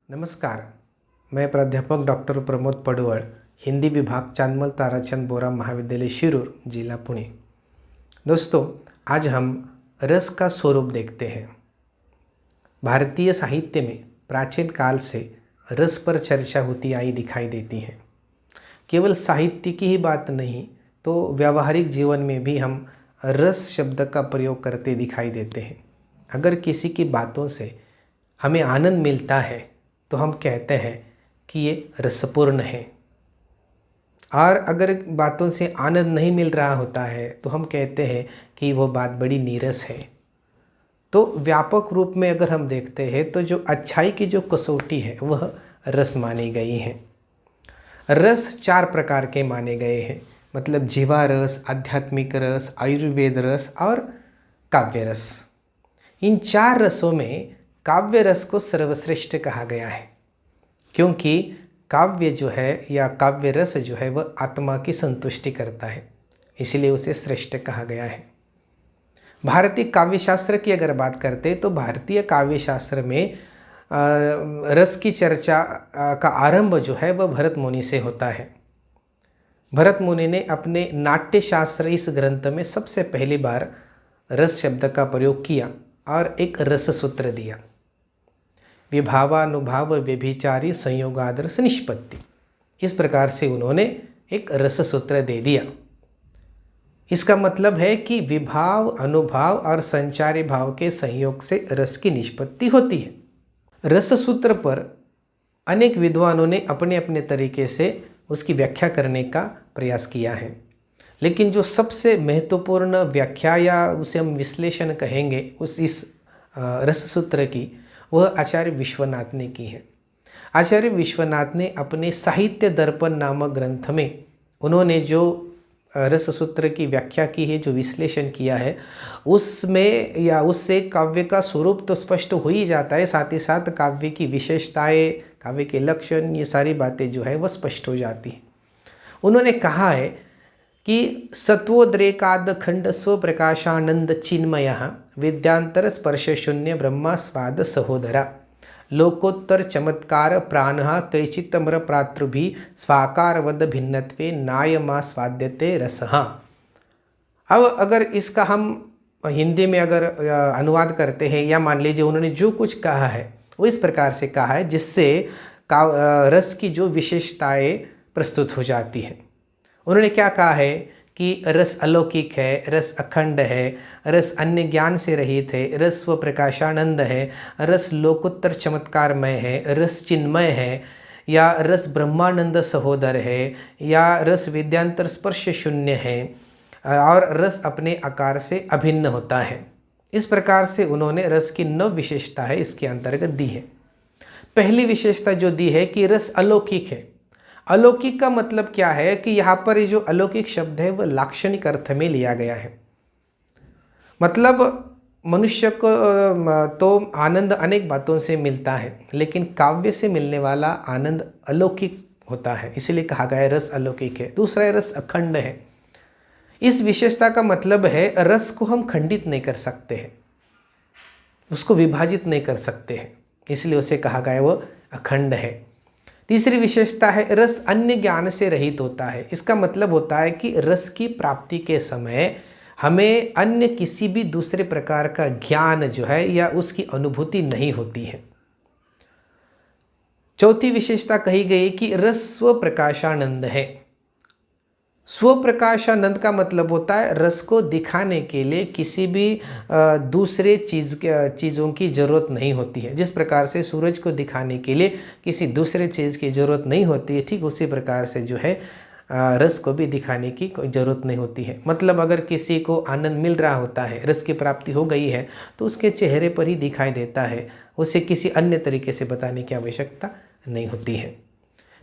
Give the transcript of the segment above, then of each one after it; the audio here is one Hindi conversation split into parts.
नमस्कार। मैं प्राध्यापक डॉक्टर प्रमोद पडवळ, हिंदी विभाग चांदमल ताराचंद बोरा महाविद्यालय शिरूर, जिला पुणे। दोस्तों, आज हम रस का स्वरूप देखते हैं। भारतीय साहित्य में प्राचीन काल से रस पर चर्चा होती आई दिखाई देती है। केवल साहित्य की ही बात नहीं तो व्यावहारिक जीवन में भी हम रस शब्द का प्रयोग करते दिखाई देते हैं। अगर किसी की बातों से हमें आनंद मिलता है तो हम कहते हैं कि ये रसपूर्ण है, और अगर बातों से आनंद नहीं मिल रहा होता है तो हम कहते हैं कि वो बात बड़ी नीरस है। तो व्यापक रूप में अगर हम देखते हैं तो जो अच्छाई की जो कसौटी है वह रस मानी गई है। रस 4 प्रकार के माने गए हैं, मतलब जीवा रस, आध्यात्मिक रस, आयुर्वेद रस और काव्य रस। इन 4 रसों में काव्य रस को सर्वश्रेष्ठ कहा गया है, क्योंकि काव्य जो है या काव्य रस जो है वह आत्मा की संतुष्टि करता है, इसलिए उसे श्रेष्ठ कहा गया है। भारतीय काव्य शास्त्र की अगर बात करते तो भारतीय काव्य शास्त्र में रस की चर्चा का आरंभ जो है वह भरत मुनि से होता है। भरत मुनि ने अपने नाट्य शास्त्र इस ग्रंथ में सबसे पहली बार रस शब्द का प्रयोग किया और एक रस सूत्र दिया। विभावानुभाव व्यभिचारी संयोगादर्श निष्पत्ति, इस प्रकार से उन्होंने एक रस सूत्र दे दिया। इसका मतलब है कि विभाव, अनुभाव और संचारी भाव के संयोग से रस की निष्पत्ति होती है। रस सूत्र पर अनेक विद्वानों ने अपने अपने तरीके से उसकी व्याख्या करने का प्रयास किया है, लेकिन जो सबसे महत्वपूर्ण व्याख्या या उसे हम विश्लेषण कहेंगे इस रस सूत्र की, वह आचार्य विश्वनाथ ने की है। आचार्य विश्वनाथ ने अपने साहित्य दर्पण नामक ग्रंथ में उन्होंने जो रस सूत्र की व्याख्या की है, जो विश्लेषण किया है, उसमें या उससे काव्य का स्वरूप तो स्पष्ट हो ही जाता है, साथ ही साथ काव्य की विशेषताएं, काव्य के लक्षण, ये सारी बातें जो है वह स्पष्ट हो जाती हैं। उन्होंने कहा है कि सत्वोद्रेकाद खंड स्वप्रकाशानंद चिन्मय विद्यांतर स्पर्श शून्य ब्रह्मा स्वाद सहोदरा लोकोत्तर चमत्कार प्राण कैचितम्र प्रातृभि स्वाकारवद भिन्नत्वे नायमा स्वाद्यते रसहा। अब अगर इसका हम हिंदी में अगर अनुवाद करते हैं, या मान लीजिए उन्होंने जो कुछ कहा है वो इस प्रकार से कहा है जिससे रस की जो विशेषताएं प्रस्तुत हो जाती हैं। उन्होंने क्या कहा है कि रस अलौकिक है, रस अखंड है, रस अन्य ज्ञान से रहित है, रस व प्रकाशानंद है, रस लोकोत्तर चमत्कारमय है, रस चिन्मय है, या रस ब्रह्मानंद सहोदर है, या रस विद्यांतर स्पर्श शून्य है, और रस अपने आकार से अभिन्न होता है। इस प्रकार से उन्होंने रस की 9 विशेषता है इसके अंतर्गत दी है। पहली विशेषता जो दी है कि रस अलौकिक है। अलौकिक का मतलब क्या है कि यहाँ पर ये जो अलौकिक शब्द है वह लाक्षणिक अर्थ में लिया गया है। मतलब मनुष्य को तो आनंद अनेक बातों से मिलता है, लेकिन काव्य से मिलने वाला आनंद अलौकिक होता है, इसलिए कहा गया है रस अलौकिक है। दूसरा है रस अखंड है। इस विशेषता का मतलब है रस को हम खंडित नहीं कर सकते हैं, उसको विभाजित नहीं कर सकते हैं, इसलिए उसे कहा गया वो अखंड है। तीसरी विशेषता है रस अन्य ज्ञान से रहित होता है। इसका मतलब होता है कि रस की प्राप्ति के समय हमें अन्य किसी भी दूसरे प्रकार का ज्ञान जो है या उसकी अनुभूति नहीं होती है। चौथी विशेषता कही गई कि रस स्वप्रकाशानंद है। स्वप्रकाशानंद का मतलब होता है रस को दिखाने के लिए किसी भी दूसरे चीज़ों की ज़रूरत नहीं होती है। जिस प्रकार से सूरज को दिखाने के लिए किसी दूसरे चीज़ की ज़रूरत नहीं होती है, ठीक उसी प्रकार से जो है रस को भी दिखाने की कोई ज़रूरत नहीं होती है। मतलब अगर किसी को आनंद मिल रहा होता है, रस की प्राप्ति हो गई है, तो उसके चेहरे पर ही दिखाई देता है, उसे किसी अन्य तरीके से बताने की आवश्यकता नहीं होती है।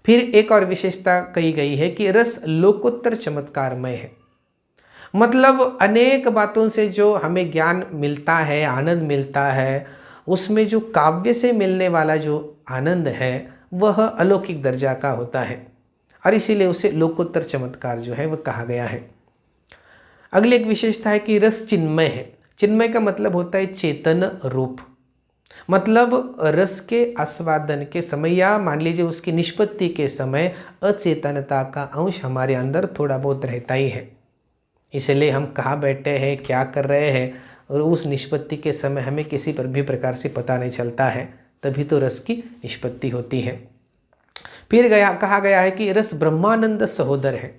फिर एक और विशेषता कही गई है कि रस लोकोत्तर चमत्कारमय है। मतलब अनेक बातों से जो हमें ज्ञान मिलता है, आनंद मिलता है, उसमें जो काव्य से मिलने वाला जो आनंद है वह अलौकिक दर्जा का होता है, और इसीलिए उसे लोकोत्तर चमत्कार जो है वह कहा गया है। अगली एक विशेषता है कि रस चिन्मय है। चिन्मय का मतलब होता है चेतन रूप। मतलब रस के आस्वादन के समय या मान लीजिए उसकी निष्पत्ति के समय अचेतनता का अंश हमारे अंदर थोड़ा बहुत रहता ही है। इसलिए हम कहाँ बैठे हैं, क्या कर रहे हैं, और उस निष्पत्ति के समय हमें किसी पर भी प्रकार से पता नहीं चलता है, तभी तो रस की निष्पत्ति होती है। फिर कहा गया है कि रस ब्रह्मानंद सहोदर है।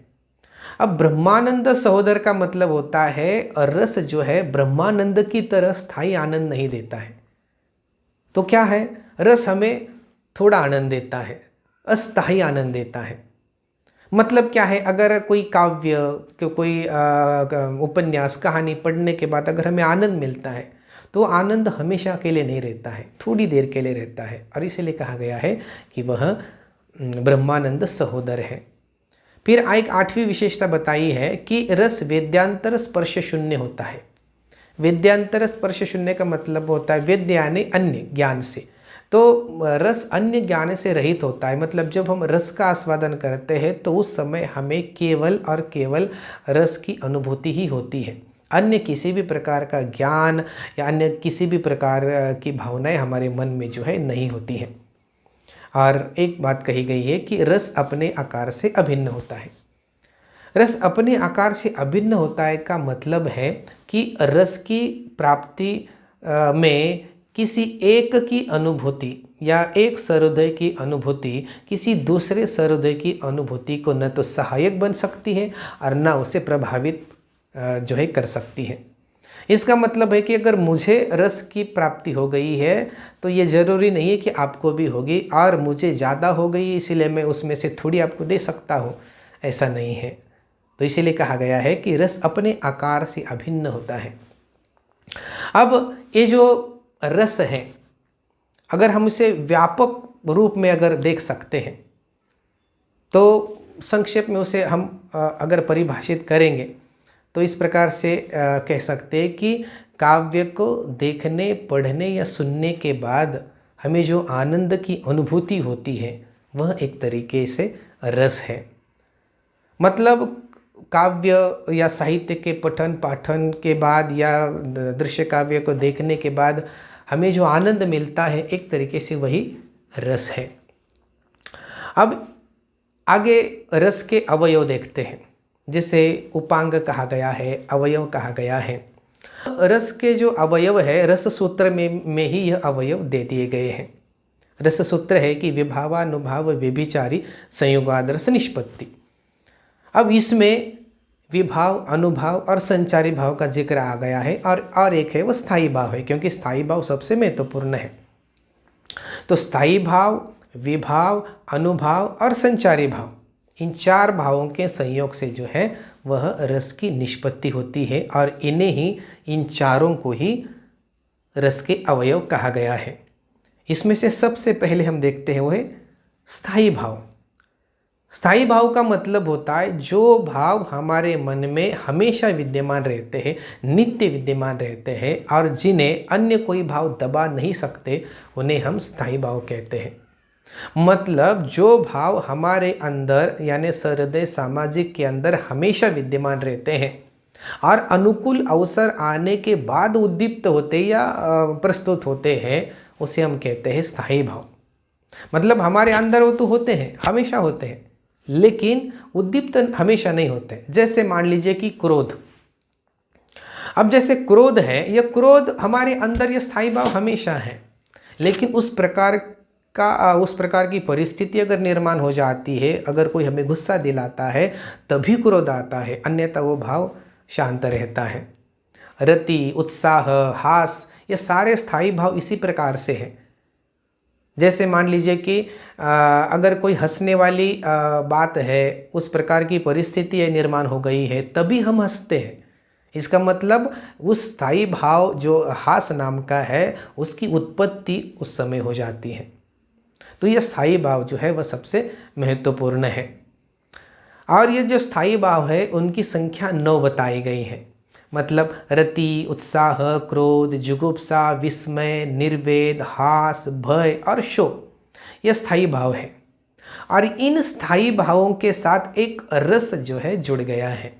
अब ब्रह्मानंद सहोदर का मतलब होता है रस जो है ब्रह्मानंद की तरह स्थायी आनंद नहीं देता है। तो क्या है, रस हमें थोड़ा आनंद देता है, अस्थायी आनंद देता है। मतलब क्या है, अगर कोई काव्य, कोई उपन्यास, कहानी पढ़ने के बाद अगर हमें आनंद मिलता है तो आनंद हमेशा के लिए नहीं रहता है, थोड़ी देर के लिए रहता है, और इसीलिए कहा गया है कि वह ब्रह्मानंद सहोदर है। फिर एक 8वीं विशेषता बताई है कि रस वेद्यांतर स्पर्श शून्य होता है। वेद्यांतर स्पर्श शून्य का मतलब होता है वेद्य यानी अन्य ज्ञान से, तो रस अन्य ज्ञान से रहित होता है। मतलब जब हम रस का आस्वादन करते हैं तो उस समय हमें केवल और केवल रस की अनुभूति ही होती है, अन्य किसी भी प्रकार का ज्ञान या अन्य किसी भी प्रकार की भावनाएं हमारे मन में जो है नहीं होती हैं। और एक बात कही गई है कि रस अपने आकार से अभिन्न होता है। रस अपने आकार से अभिन्न होता है का मतलब है कि रस की प्राप्ति में किसी एक की अनुभूति या एक सहृदय की अनुभूति किसी दूसरे सहृदय की अनुभूति को न तो सहायक बन सकती है और न उसे प्रभावित जो है कर सकती है। इसका मतलब है कि अगर मुझे रस की प्राप्ति हो गई है तो ये ज़रूरी नहीं है कि आपको भी होगी, और मुझे ज़्यादा हो गई इसलिए मैं उसमें से थोड़ी आपको दे सकता हूँ, ऐसा नहीं है। तो इसीलिए कहा गया है कि रस अपने आकार से अभिन्न होता है। अब ये जो रस है, अगर हम इसे व्यापक रूप में अगर देख सकते हैं तो संक्षेप में उसे हम अगर परिभाषित करेंगे तो इस प्रकार से कह सकते हैं कि काव्य को देखने, पढ़ने या सुनने के बाद हमें जो आनंद की अनुभूति होती है वह एक तरीके से रस है। मतलब काव्य या साहित्य के पठन पाठन के बाद या दृश्य काव्य को देखने के बाद हमें जो आनंद मिलता है एक तरीके से वही रस है। अब आगे रस के अवयव देखते हैं, जिसे उपांग कहा गया है, अवयव कहा गया है। रस के जो अवयव है रस सूत्र में ही यह अवयव दे दिए गए हैं। रस सूत्र है कि विभावानुभाव व्यभिचारी संयोगादरस निष्पत्ति। अब इसमें विभाव, अनुभाव और संचारी भाव का जिक्र आ गया है, और एक है वो स्थायी भाव है, क्योंकि स्थायी भाव सबसे महत्वपूर्ण है। तो स्थायी भाव, विभाव, अनुभाव और संचारी भाव, इन 4 भावों के संयोग से जो है वह रस की निष्पत्ति होती है, और इन्हें ही, इन चारों को ही रस के अवयव कहा गया है। इसमें से सबसे पहले हम देखते हैं वो है स्थायी भाव। स्थायी भाव का मतलब होता है जो भाव हमारे मन में हमेशा विद्यमान रहते हैं, नित्य विद्यमान रहते हैं, और जिन्हें अन्य कोई भाव दबा नहीं सकते, उन्हें हम स्थायी भाव कहते हैं। मतलब जो भाव हमारे अंदर यानी सहृदय सामाजिक के अंदर हमेशा विद्यमान रहते हैं और अनुकूल अवसर आने के बाद उद्दीप्त होते या प्रस्तुत होते हैं, उसे हम कहते हैं स्थायी भाव। मतलब हमारे अंदर वो तो होते हैं, हमेशा होते हैं, लेकिन उद्दीप्त हमेशा नहीं होते। जैसे मान लीजिए कि क्रोध, अब जैसे क्रोध है, यह क्रोध हमारे अंदर यह स्थायी भाव हमेशा है, लेकिन उस प्रकार की परिस्थिति अगर निर्माण हो जाती है, अगर कोई हमें गुस्सा दिलाता है तभी क्रोध आता है, अन्यथा वो भाव शांत रहता है। रति, उत्साह, हास, ये सारे स्थायी भाव इसी प्रकार से हैं। जैसे मान लीजिए कि अगर कोई हंसने वाली बात है, उस प्रकार की परिस्थिति निर्माण हो गई है, तभी हम हंसते हैं। इसका मतलब उस स्थायी भाव जो हास नाम का है, उसकी उत्पत्ति उस समय हो जाती है। तो यह स्थायी भाव जो है वह सबसे महत्वपूर्ण है। और ये जो स्थायी भाव है उनकी संख्या 9 बताई गई है। मतलब रति, उत्साह, क्रोध, जुगुप्सा, विस्मय, निर्वेद, हास, भय और शोक, यह स्थायी भाव है। और इन स्थायी भावों के साथ एक रस जो है जुड़ गया है।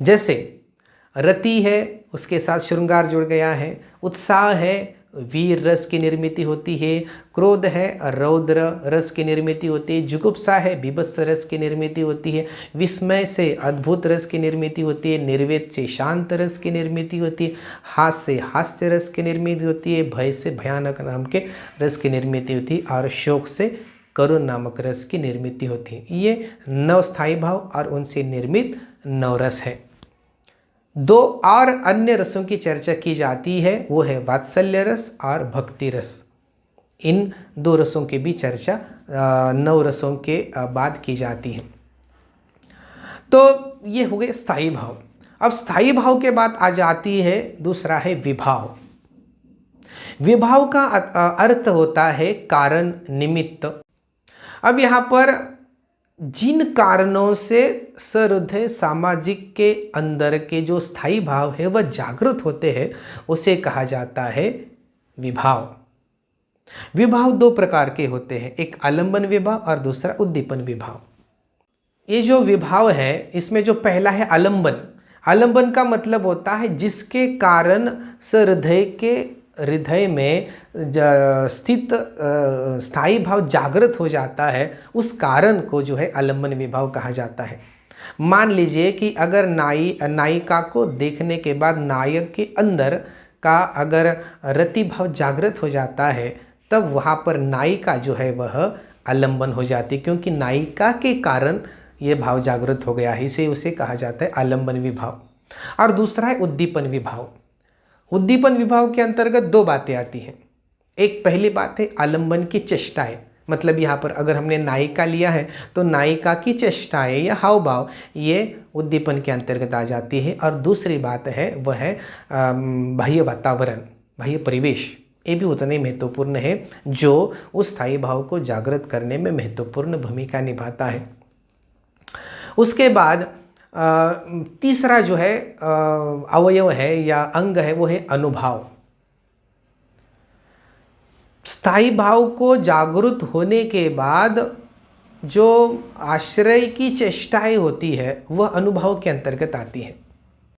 जैसे रति है, उसके साथ श्रृंगार जुड़ गया है, उत्साह है, वीर रस की निर्मित होती है, क्रोध है रौद्र रस की निर्मित होती है, जुगुप्सा है बीभत्स रस की निर्मित होती है, विस्मय से अद्भुत रस की निर्मित होती है, निर्वेद से शांत रस की निर्मित होती है, हास से हास्य रस की निर्मित होती है, भय से भयानक नाम के रस की निर्मित होती है और शोक से करुण नामक रस की निर्मित होती है। ये 9 स्थायी भाव और उनसे निर्मित 9 रस है। 2 और अन्य रसों की चर्चा की जाती है, वो है वात्सल्य रस और भक्ति रस। इन 2 रसों की भी चर्चा 9 रसों के बाद की जाती है। तो ये हो गए स्थायी भाव। अब स्थायी भाव के बाद आ जाती है दूसरा है विभाव। विभाव का अर्थ होता है कारण निमित्त। अब यहाँ पर जिन कारणों से सहृदय सामाजिक के अंदर के जो स्थायी भाव है वह जागृत होते हैं, उसे कहा जाता है विभाव। विभाव 2 प्रकार के होते हैं, एक आलंबन विभाव और दूसरा उद्दीपन विभाव। ये जो विभाव है इसमें जो पहला है आलंबन। आलंबन का मतलब होता है जिसके कारण सहृदय के हृदय में स्थित स्थायी भाव जागृत हो जाता है, उस कारण को जो है आलंबन विभाव कहा जाता है। मान लीजिए कि अगर नायिका को देखने के बाद नायक के अंदर का अगर रति भाव जागृत हो जाता है, तब वहाँ पर नायिका जो है वह आलंबन हो जाती है, क्योंकि नायिका के कारण ये भाव जागृत हो गया है, इसे उसे कहा जाता है आलंबन विभाव। और दूसरा है उद्दीपन विभाव। उद्दीपन विभाव के अंतर्गत 2 बातें आती हैं। एक पहली बात है आलंबन की चेष्टाएं, मतलब यहाँ पर अगर हमने नायिका लिया है तो नायिका की चेष्टाएं या हाव भाव ये उद्दीपन के अंतर्गत आ जाती है। और दूसरी बात है वह है बाह्य वातावरण, बाह्य परिवेश। ये भी उतने महत्वपूर्ण है, जो उस स्थायी भाव को जागृत करने में महत्वपूर्ण भूमिका निभाता है। उसके बाद तीसरा जो है अवयव है या अंग है वो है अनुभव। स्थायी भाव को जागृत होने के बाद जो आश्रय की चेष्टाएं होती है वह अनुभव के अंतर्गत आती है।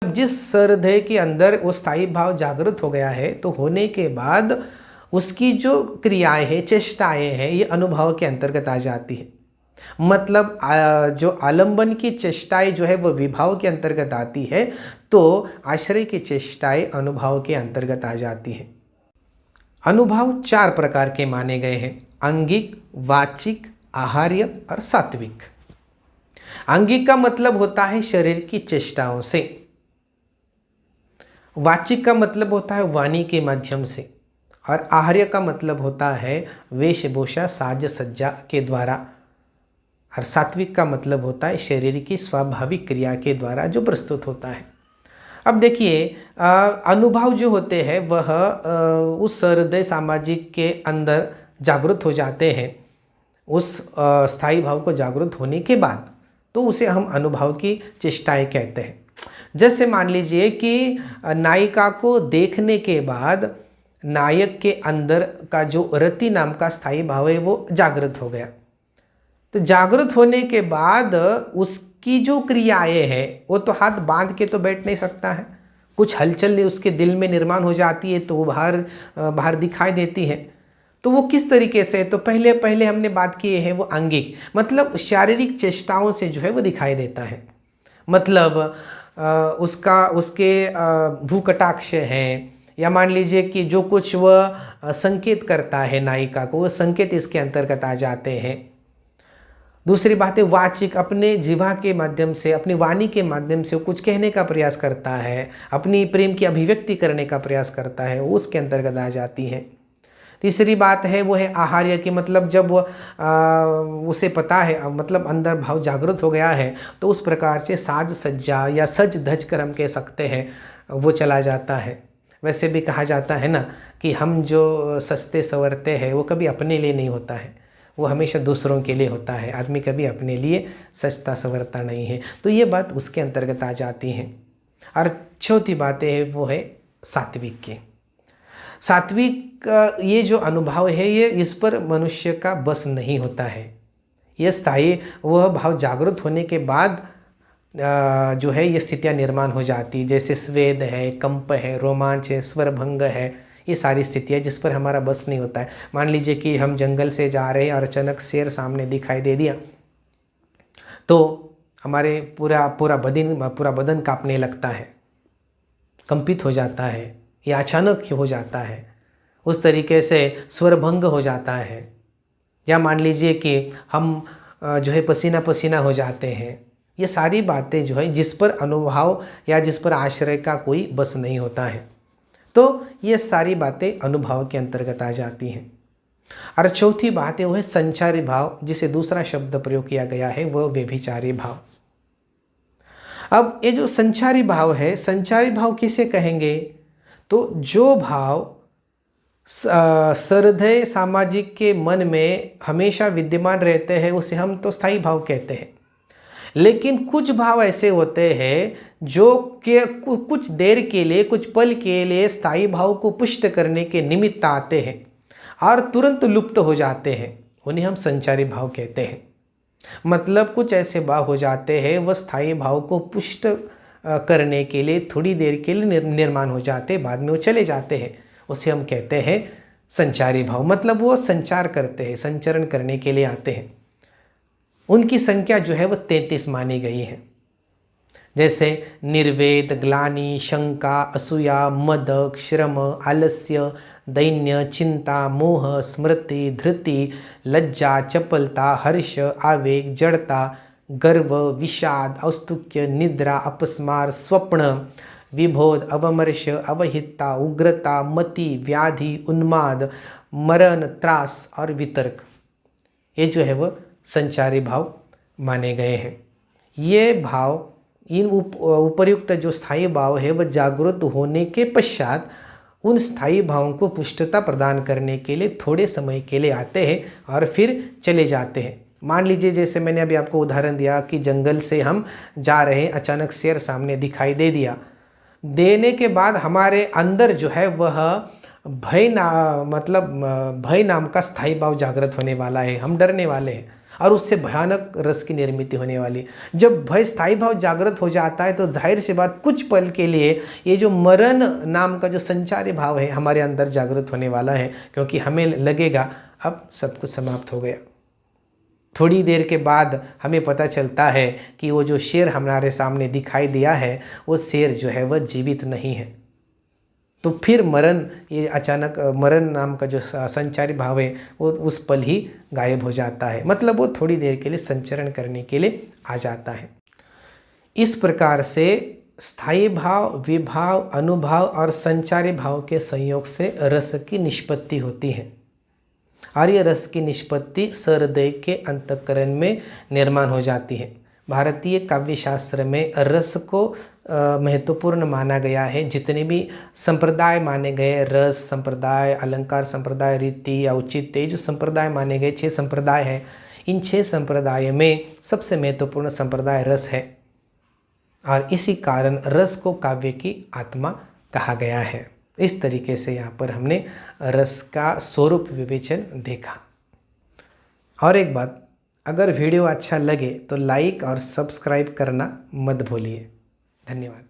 जिस सहृदय के अंदर वो स्थायी भाव जागृत हो गया है तो होने के बाद उसकी जो क्रियाएं हैं, चेष्टाएं हैं, ये अनुभव के अंतर्गत आ जाती है। मतलब जो आलंबन की चेष्टाएं जो है वो विभाव के अंतर्गत आती है, तो आश्रय की चेष्टाएं अनुभव के अंतर्गत आ जाती है। अनुभव 4 प्रकार के माने गए हैं, अंगिक, वाचिक, आहार्य और सात्विक। अंगिक का मतलब होता है शरीर की चेष्टाओं से, वाचिक का मतलब होता है वाणी के माध्यम से, और आहार्य का मतलब होता है वेशभूषा साज सज्जा के द्वारा, और सात्विक का मतलब होता है शरीर की स्वाभाविक क्रिया के द्वारा जो प्रस्तुत होता है। अब देखिए अनुभव जो होते हैं वह उस सहृदय सामाजिक के अंदर जागृत हो जाते हैं उस स्थायी भाव को जागृत होने के बाद, तो उसे हम अनुभव की चेष्टाएं कहते हैं। जैसे मान लीजिए कि नायिका को देखने के बाद नायक के अंदर का जो रति नाम का स्थायी भाव है वो जागृत हो गया, तो जागृत होने के बाद उसकी जो क्रियाएं हैं वो तो हाथ बांध के तो बैठ नहीं सकता है, कुछ हलचल उसके दिल में निर्माण हो जाती है तो वो बाहर दिखाई देती है। तो वो किस तरीके से, तो पहले हमने बात की है वो अंगिक, मतलब शारीरिक चेष्टाओं से जो है वो दिखाई देता है। मतलब उसके भूकटाक्ष हैं, या मान लीजिए कि जो कुछ वह संकेत करता है नायिका को, वह संकेत इसके अंतर्गत आ जाते हैं। दूसरी बात है वाचिक, अपने जिह्वा के माध्यम से, अपनी वाणी के माध्यम से वो कुछ कहने का प्रयास करता है, अपनी प्रेम की अभिव्यक्ति करने का प्रयास करता है, वो उसके अंतर्गत आ जाती है। तीसरी बात है वो है आहार्य की, मतलब जब वो उसे पता है, मतलब अंदर भाव जागृत हो गया है, तो उस प्रकार से साज सज्जा या सज धज कर हम कह सकते हैं वो चला जाता है। वैसे भी कहा जाता है ना कि हम जो सस्ते संवरते हैं वो कभी अपने लिए नहीं होता है, वो हमेशा दूसरों के लिए होता है। आदमी कभी अपने लिए सस्ता संवरता नहीं है, तो ये बात उसके अंतर्गत आ जाती है। और चौथी बात है वो है सात्विक की। सात्विक ये जो अनुभव है ये इस पर मनुष्य का बस नहीं होता है। ये स्थायी वह भाव जागृत होने के बाद जो है ये स्थितियाँ निर्माण हो जाती, जैसे स्वेद है, कंप है, रोमांच है, स्वरभंग है, ये सारी स्थितियाँ जिस पर हमारा बस नहीं होता है। मान लीजिए कि हम जंगल से जा रहे हैं और अचानक शेर सामने दिखाई दे दिया, तो हमारे पूरा बदन कांपने लगता है, कंपित हो जाता है, या अचानक हो जाता है, उस तरीके से स्वरभंग हो जाता है। या मान लीजिए कि हम जो है पसीना पसीना हो जाते हैं। ये सारी बातें जो है जिस पर अनुभव या जिस पर आश्रय का कोई बस नहीं होता है, तो ये सारी बातें अनुभव के अंतर्गत आ जाती हैं। और चौथी बात है वो है संचारी भाव, जिसे दूसरा शब्द प्रयोग किया गया है वह व्यभिचारी भाव। अब ये जो संचारी भाव है, संचारी भाव किसे कहेंगे? तो जो भाव सहृदय सामाजिक के मन में हमेशा विद्यमान रहते हैं उसे हम तो स्थायी भाव कहते हैं। लेकिन कुछ भाव ऐसे होते हैं जो कि कुछ देर के लिए, कुछ पल के लिए स्थायी भाव को पुष्ट करने के निमित्त आते हैं और तुरंत लुप्त हो जाते हैं, उन्हें हम संचारी भाव कहते हैं। मतलब कुछ ऐसे भाव हो जाते हैं वह स्थायी भाव को पुष्ट करने के लिए थोड़ी देर के लिए निर्माण हो जाते हैं, बाद में वो चले जाते हैं, उसे हम कहते हैं संचारी भाव। मतलब वो संचार करते हैं, संचरण करने के लिए आते हैं। उनकी संख्या जो है वह 33 मानी गई है। जैसे निर्वेद, ग्लानि, शंका, असूया, मद, श्रम, आलस्य, दैन्य, चिंता, मोह, स्मृति, धृति, लज्जा, चपलता, हर्ष, आवेग, जड़ता, गर्व, विषाद, औत्सुक्य, निद्रा, अपस्मार, स्वप्न, विबोध, अवमर्श, अवहितता, उग्रता, मति, व्याधि, उन्माद, मरण, त्रास और वितर्क, ये जो है वह संचारी भाव माने गए हैं। ये भाव, इन उपर्युक्त जो स्थायी भाव है वह जागृत होने के पश्चात उन स्थायी भावों को पुष्टता प्रदान करने के लिए थोड़े समय के लिए आते हैं और फिर चले जाते हैं। मान लीजिए जैसे मैंने अभी आपको उदाहरण दिया कि जंगल से हम जा रहे हैं, अचानक शेर सामने दिखाई दे दिया, देने के बाद हमारे अंदर जो है वह भय नाम का स्थायी भाव जागृत होने वाला है। हम डरने वाले हैं और उससे भयानक रस की निर्मित होने वाली। जब भय स्थायी भाव जागृत हो जाता है तो जाहिर सी बात कुछ पल के लिए ये जो मरण नाम का जो संचारी भाव है हमारे अंदर जागृत होने वाला है, क्योंकि हमें लगेगा अब सब कुछ समाप्त हो गया। थोड़ी देर के बाद हमें पता चलता है कि वो जो शेर हमारे सामने दिखाई दिया है वो शेर जो है वह जीवित नहीं है। तो फिर मरण, ये अचानक मरण नाम का जो संचारी भाव है वो उस पल ही गायब हो जाता है। मतलब वो थोड़ी देर के लिए संचरण करने के लिए आ जाता है। इस प्रकार से स्थायी भाव, विभाव, अनुभाव और संचारी भाव के संयोग से रस की निष्पत्ति होती है और ये रस की निष्पत्ति सहृदय के अंतःकरण में निर्माण हो जाती है। भारतीय काव्य शास्त्र में रस को महत्वपूर्ण माना गया है। जितने भी संप्रदाय माने गए, रस संप्रदाय, अलंकार संप्रदाय, रीति, औचित्य, जो संप्रदाय माने गए 6 संप्रदाय हैं, इन 6 संप्रदाय में सबसे महत्वपूर्ण संप्रदाय रस है और इसी कारण रस को काव्य की आत्मा कहा गया है। इस तरीके से यहाँ पर हमने रस का स्वरूप विवेचन देखा। और एक बात, अगर वीडियो अच्छा लगे तो लाइक और सब्सक्राइब करना मत भूलिए। धन्यवाद।